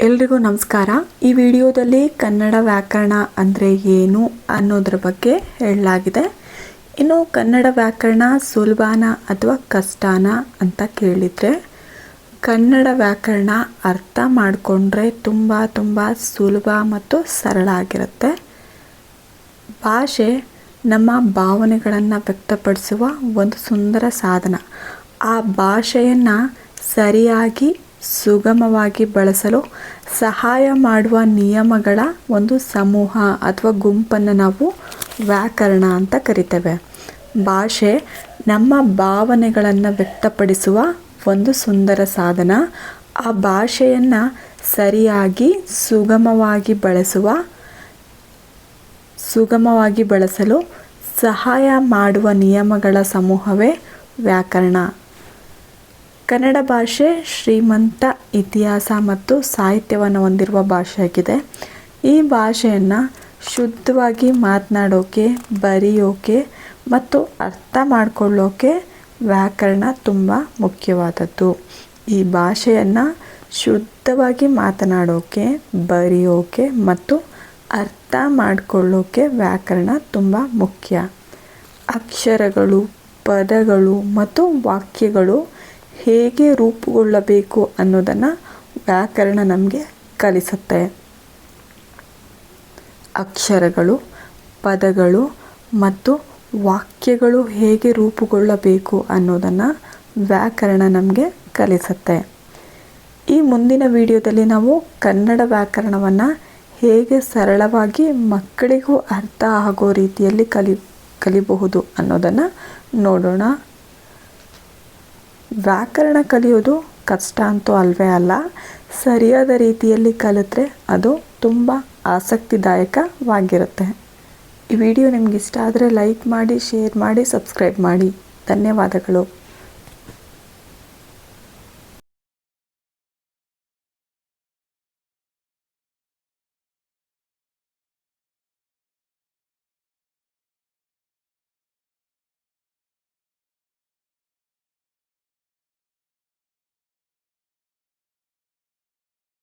ಎಲ್ರಿಗೂ ನಮಸ್ಕಾರ. ಈ ವಿಡಿಯೋದಲ್ಲಿ ಕನ್ನಡ ವ್ಯಾಕರಣ ಅಂದರೆ ಏನು ಅನ್ನೋದ್ರ ಬಗ್ಗೆ ಹೇಳಲಾಗಿದೆ. ಇನ್ನು ಕನ್ನಡ ವ್ಯಾಕರಣ ಸುಲಭನ ಅಥವಾ ಕಷ್ಟನ ಅಂತ ಕೇಳಿದರೆ, ಕನ್ನಡ ವ್ಯಾಕರಣ ಅರ್ಥ ಮಾಡಿಕೊಂಡ್ರೆ ತುಂಬ ಸುಲಭ ಮತ್ತು ಸರಳ ಆಗಿರುತ್ತೆ. ಭಾಷೆ ನಮ್ಮ ಭಾವನೆಗಳನ್ನು ವ್ಯಕ್ತಪಡಿಸುವ ಒಂದು ಸುಂದರ ಸಾಧನ. ಆ ಭಾಷೆಯನ್ನು ಸರಿಯಾಗಿ ಸುಗಮವಾಗಿ ಬಳಸಲು ಸಹಾಯ ಮಾಡುವ ನಿಯಮಗಳ ಒಂದು ಸಮೂಹ ಅಥವಾ ಗುಂಪನ್ನು ನಾವು ವ್ಯಾಕರಣ ಅಂತ ಕರಿತೇವೆ. ಭಾಷೆ ನಮ್ಮ ಭಾವನೆಗಳನ್ನು ವ್ಯಕ್ತಪಡಿಸುವ ಒಂದು ಸುಂದರ ಸಾಧನ. ಆ ಭಾಷೆಯನ್ನು ಸರಿಯಾಗಿ ಸುಗಮವಾಗಿ ಬಳಸಲು ಸಹಾಯ ಮಾಡುವ ನಿಯಮಗಳ ಸಮೂಹವೇ ವ್ಯಾಕರಣ. ಕನ್ನಡ ಭಾಷೆ ಶ್ರೀಮಂತ ಇತಿಹಾಸ ಮತ್ತು ಸಾಹಿತ್ಯವನ್ನು ಹೊಂದಿರುವ ಭಾಷೆಯಾಗಿದೆ. ಈ ಭಾಷೆಯನ್ನು ಶುದ್ಧವಾಗಿ ಮಾತನಾಡೋಕ್ಕೆ, ಬರೆಯೋಕ್ಕೆ ಮತ್ತು ಅರ್ಥ ಮಾಡಿಕೊಳ್ಳೋಕ್ಕೆ ವ್ಯಾಕರಣ ತುಂಬ ಮುಖ್ಯವಾದದ್ದು. ಈ ಭಾಷೆಯನ್ನು ಶುದ್ಧವಾಗಿ ಮಾತನಾಡೋಕ್ಕೆ, ಬರೆಯೋಕ್ಕೆ ಮತ್ತು ಅರ್ಥ ಮಾಡಿಕೊಳ್ಳೋಕ್ಕೆ ವ್ಯಾಕರಣ ತುಂಬ ಮುಖ್ಯ. ಅಕ್ಷರಗಳು, ಪದಗಳು ಮತ್ತು ವಾಕ್ಯಗಳು ಹೇಗೆ ರೂಪುಗೊಳ್ಳಬೇಕು ಅನ್ನೋದನ್ನು ವ್ಯಾಕರಣ ನಮಗೆ ಕಲಿಸುತ್ತೆ. ಅಕ್ಷರಗಳು, ಪದಗಳು ಮತ್ತು ವಾಕ್ಯಗಳು ಹೇಗೆ ರೂಪುಗೊಳ್ಳಬೇಕು ಅನ್ನೋದನ್ನು ವ್ಯಾಕರಣ ನಮಗೆ ಕಲಿಸುತ್ತೆ. ಈ ಮುಂದಿನ ವಿಡಿಯೋದಲ್ಲಿ ನಾವು ಕನ್ನಡ ವ್ಯಾಕರಣವನ್ನು ಹೇಗೆ ಸರಳವಾಗಿ ಮಕ್ಕಳಿಗೂ ಅರ್ಥ ಆಗೋ ರೀತಿಯಲ್ಲಿ ಕಲಿಬಹುದು ಅನ್ನೋದನ್ನು ನೋಡೋಣ. ವ್ಯಾಕರಣ ಕಲಿಯೋದು ಕಷ್ಟ ಅಂತೂ ಅಲ್ವೇ ಅಲ್ಲ. ಸರಿಯಾದ ರೀತಿಯಲ್ಲಿ ಕಲಿತ್ರೆ ಅದು ತುಂಬ ಆಸಕ್ತಿದಾಯಕವಾಗಿರುತ್ತೆ. ಈ ವಿಡಿಯೋ ನಿಮ್ಗೆ ಇಷ್ಟ ಆದರೆ ಲೈಕ್ ಮಾಡಿ, ಶೇರ್ ಮಾಡಿ, ಸಬ್ಸ್ಕ್ರೈಬ್ ಮಾಡಿ. ಧನ್ಯವಾದಗಳು.